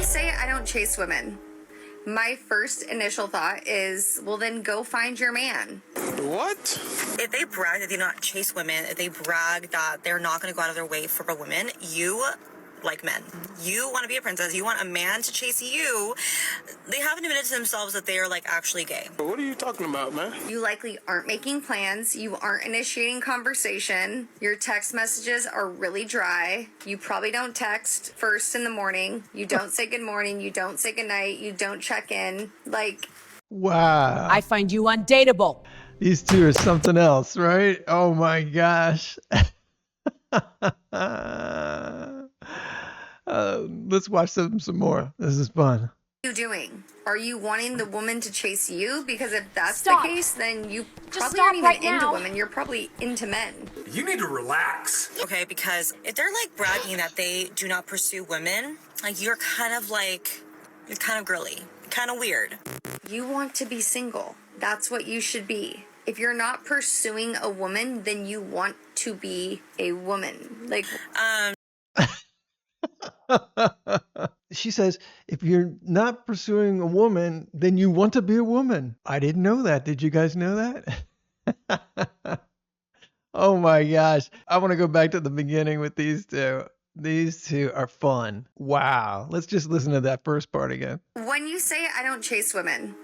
say I don't chase women, my first initial thought is, well, then go find your man. What? If they brag that they do not chase women, if they brag that they're not going to go out of their way for a woman, you like men. You want to be a princess. You want a man to chase you. They haven't admitted to themselves that they are like actually gay. What are you talking about, man? You likely aren't making plans. You aren't initiating conversation. Your text messages are really dry. You probably don't text first in the morning. You don't say good morning. You don't say good night. You don't check in. Like, Wow. I find you undateable. These two are something else, right? Oh my gosh. Let's watch them some more. This is fun. what are you doing? Are you wanting the woman to chase you? Because if that's Stop. the case, then you Just probably stop aren't even right into now. women. You're probably into men. You need to relax. Okay, because if they're like bragging that they do not pursue women, like you're kind of girly, kind of weird. You want to be single. That's what you should be. If you're not pursuing a woman, then you want to be a woman. Like, She says, if you're not pursuing a woman, then you want to be a woman. I didn't know that. Did you guys know that? Oh my gosh. I want to go back to the beginning with these two. These two are fun. Wow. Let's just listen to that first part again. when you say I don't chase women,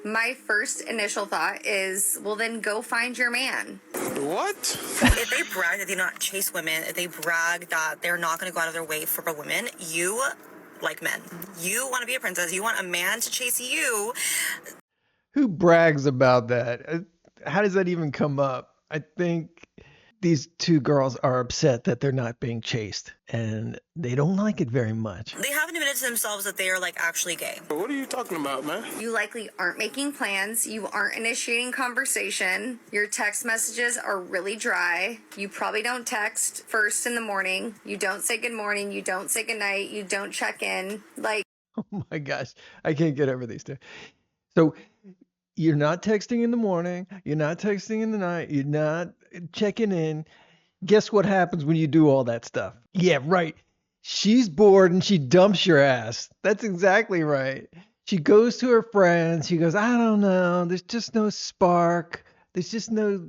my first initial thought is, well, then go find your man. What? If they brag that they do not chase women, if they brag that they're not going to go out of their way for a woman, you like men. You want to be a princess. You want a man to chase you. Who brags about that? How does that even come up? I think these two girls are upset that they're not being chased, and they don't like it very much. They haven't admitted to themselves that they are like actually gay. What are you talking about, man? You likely aren't making plans. You aren't initiating conversation. Your text messages are really dry. You probably don't text first in the morning. You don't say good morning. You don't say good night. You don't check in. Like, Oh my gosh, I can't get over these two. So you're not texting in the morning, you're not texting in the night, you're not checking in. Guess what happens when you do all that stuff? Yeah, right. She's bored and she dumps your ass. That's exactly right. She goes to her friends. She goes, I don't know. There's just no spark. There's just no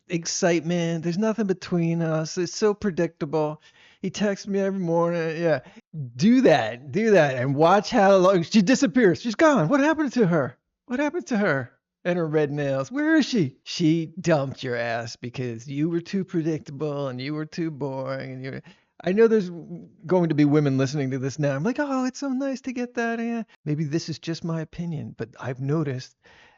excitement. There's nothing between us. It's so predictable. He texts me every morning. Yeah. Do that. And watch how long she disappears. She's gone. What happened to her? What happened to her? And her red nails. Where is she? She dumped your ass because you were too predictable and you were too boring. And I know there's going to be women listening to this now. I'm like, oh, it's so nice to get that. Yeah. Maybe this is just my opinion, but I've noticed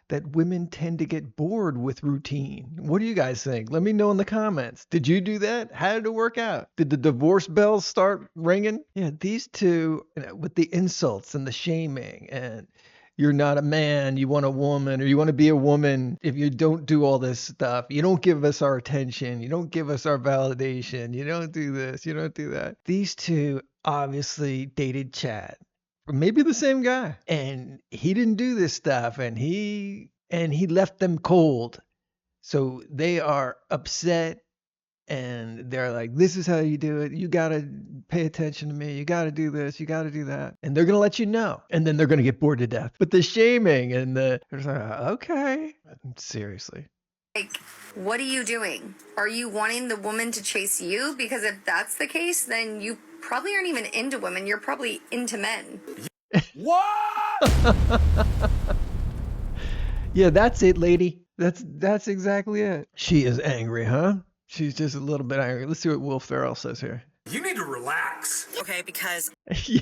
that women tend to get bored with routine. What do you guys think? Let me know in the comments. Did you do that? How did it work out? Did the divorce bells start ringing? Yeah, these two, with the insults and the shaming and you're not a man, you want a woman, or you want to be a woman. If you don't do all this stuff, you don't give us our attention, you don't give us our validation, you don't do this, you don't do that. These two obviously dated Chad, or maybe the same guy, and he didn't do this stuff, and he left them cold. So they are upset. And they're like, this is how you do it. You got to pay attention to me. You got to do this. You got to do that. And they're going to let you know. And then they're going to get bored to death. But the shaming and they're like, okay. Seriously. Like, what are you doing? Are you wanting the woman to chase you? Because if that's the case, then you probably aren't even into women. You're probably into men. What? Yeah, that's it, lady. That's exactly it. She is angry, huh? She's just a little bit angry. Let's see what Will Ferrell says here. You need to relax. Okay, because Yeah,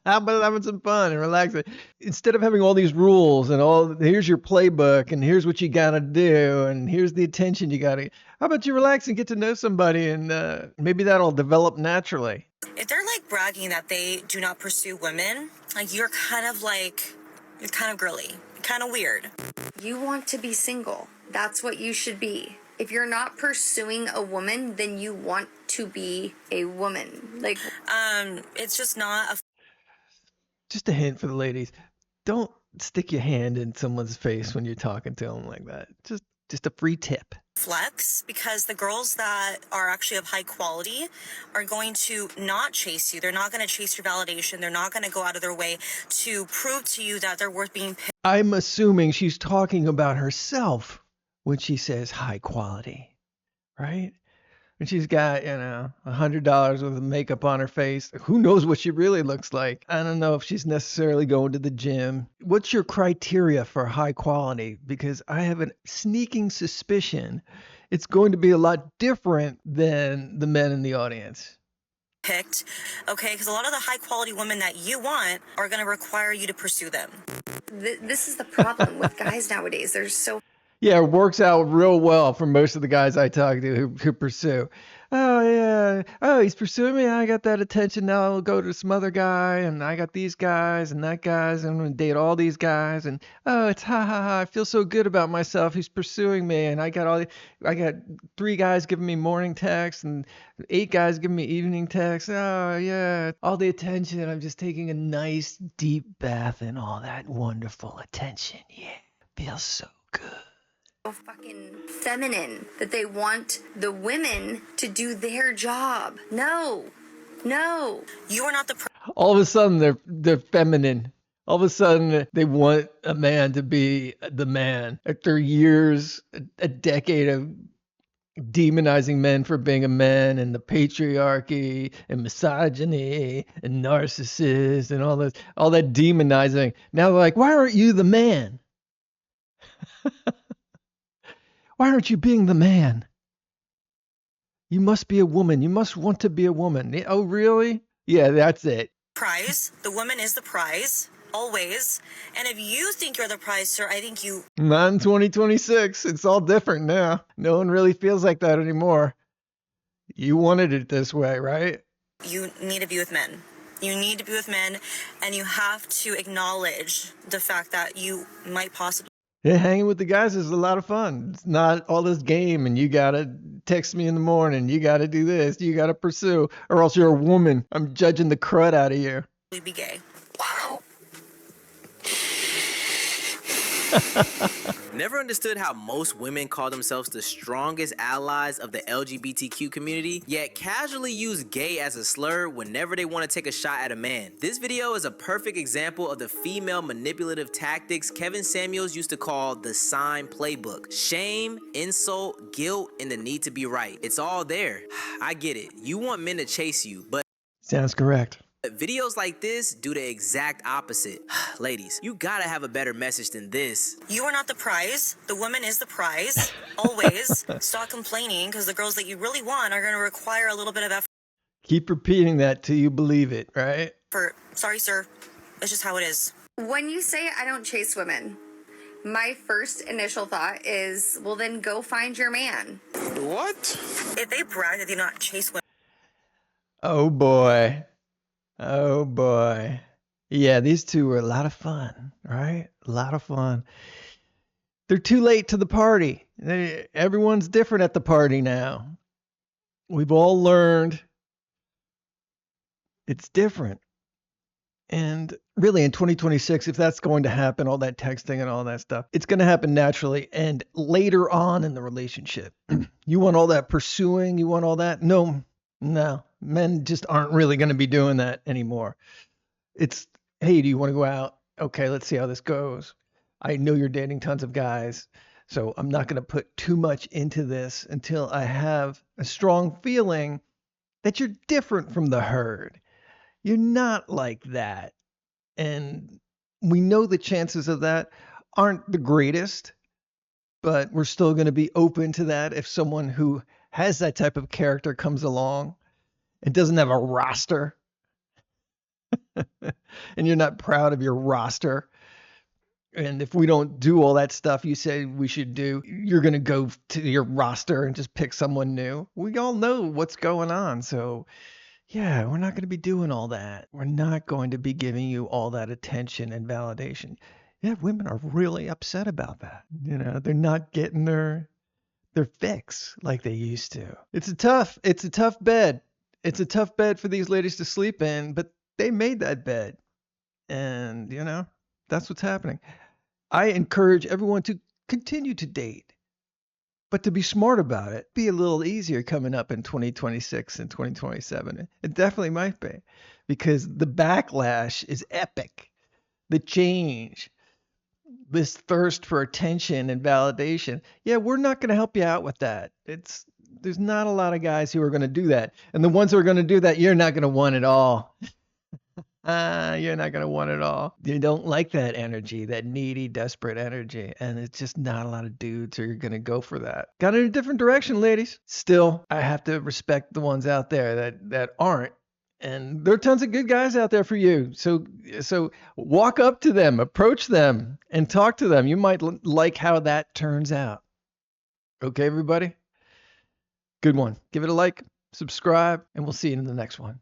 how about having some fun and relaxing? Instead of having all these rules and here's your playbook and here's what you got to do and here's the attention you got to, how about you relax and get to know somebody and maybe that'll develop naturally. if they're like bragging that they do not pursue women, like you're kind of girly, kind of weird. You want to be single. That's what you should be. If you're not pursuing a woman, then you want to be a woman. Like, It's just not a Just a hint for the ladies. Don't stick your hand in someone's face when you're talking to them like that. Just a free tip. flex, because the girls that are actually of high quality are going to not chase you. They're not going to chase your validation. They're not going to go out of their way to prove to you that they're worth being picked I'm assuming she's talking about herself when she says high quality, right? And she's got, $100 worth of makeup on her face. Who knows what she really looks like? I don't know if she's necessarily going to the gym. What's your criteria for high quality? Because I have a sneaking suspicion it's going to be a lot different than the men in the audience. picked, okay? Because a lot of the high quality women that you want are going to require you to pursue them. This is the problem with guys nowadays. They're so Yeah, it works out real well for most of the guys I talk to who pursue. Oh, yeah. Oh, he's pursuing me. I got that attention. Now I'll go to some other guy, and I got these guys and that guys. I'm going to date all these guys. And, oh, it's ha, ha, ha. I feel so good about myself. He's pursuing me. And I got 3 guys giving me morning texts and 8 guys giving me evening texts. Oh, yeah. All the attention. I'm just taking a nice deep bath in all that wonderful attention. Yeah. Feels so good. fucking feminine that they want the women to do their job. No. You are not the All of a sudden they're feminine. All of a sudden they want a man to be the man. After years, a decade of demonizing men for being a man, and the patriarchy and misogyny and narcissists and all that demonizing. Now they're like, why aren't you the man? Why aren't you being the man? You must be a woman. You must want to be a woman. Oh, really? Yeah, that's it. prize. The woman is the prize, always. And if you think you're the prize, sir, I think you Not in 2026. It's all different now. No one really feels like that anymore. You wanted it this way, right? need to be with men. You need to be with men, and you have to acknowledge the fact that you might possibly Yeah, hanging with the guys is a lot of fun. It's not all this game and you gotta text me in the morning. You gotta do this. You gotta pursue, or else you're a woman. I'm judging the crud out of you. be gay. Never understood how most women call themselves the strongest allies of the LGBTQ community, yet casually use gay as a slur whenever they want to take a shot at a man. This video is a perfect example of the female manipulative tactics Kevin Samuels used to call the sign playbook. Shame, insult, guilt, and the need to be right. It's all there. I get it. You want men to chase you, but Sounds correct. videos like this do the exact opposite. Ladies, you gotta have a better message than this. You are not the prize. The woman is the prize, always. Stop complaining, because the girls that you really want are going to require a little bit of Keep repeating that till you believe it, right? effort. Sorry, sir. It's just how it is. When you say I don't chase women, my first initial thought is, well, then go find your man. What? If they brag that they do not chase women, Oh boy. Oh boy. Yeah, these two were a lot of fun, right? A lot of fun. They're too late to the party. Everyone's different at the party now. We've all learned it's different. And really in 2026, if that's going to happen, all that texting and all that stuff, it's going to happen naturally and later on in the relationship. You want all that pursuing? You want all that? No. Men just aren't really going to be doing that anymore. It's, hey, do you want to go out? Okay, let's see how this goes. I know you're dating tons of guys, so I'm not going to put too much into this until I have a strong feeling that you're different from the herd. You're not like that. And we know the chances of that aren't the greatest, but we're still going to be open to that if someone who has that type of character comes along and doesn't have a roster and you're not proud of your roster. And if we don't do all that stuff you say we should do, you're going to go to your roster and just pick someone new. We all know what's going on. So yeah, we're not going to be doing all that. We're not going to be giving you all that attention and validation. Yeah, women are really upset about that. They're not getting their fix like they used to. It's a tough bed. It's a tough bed for these ladies to sleep in, but they made that bed. And, that's what's happening. I encourage everyone to continue to date. But to be smart about it, be a little easier coming up in 2026 and 2027. It definitely might be, because the backlash is epic. The change, this thirst for attention and validation. Yeah, we're not going to help you out with that. There's not a lot of guys who are going to do that. And the ones who are going to do that, you're not going to want it all. You're not going to want it all. You don't like that energy, that needy, desperate energy. And it's just not a lot of dudes who are going to go for that. Got in a different direction, ladies. Still, I have to respect the ones out there that aren't. And there are tons of good guys out there for you. So walk up to them, approach them, and talk to them. You might like how that turns out. Okay, everybody? Good one. Give it a like, subscribe, and we'll see you in the next one.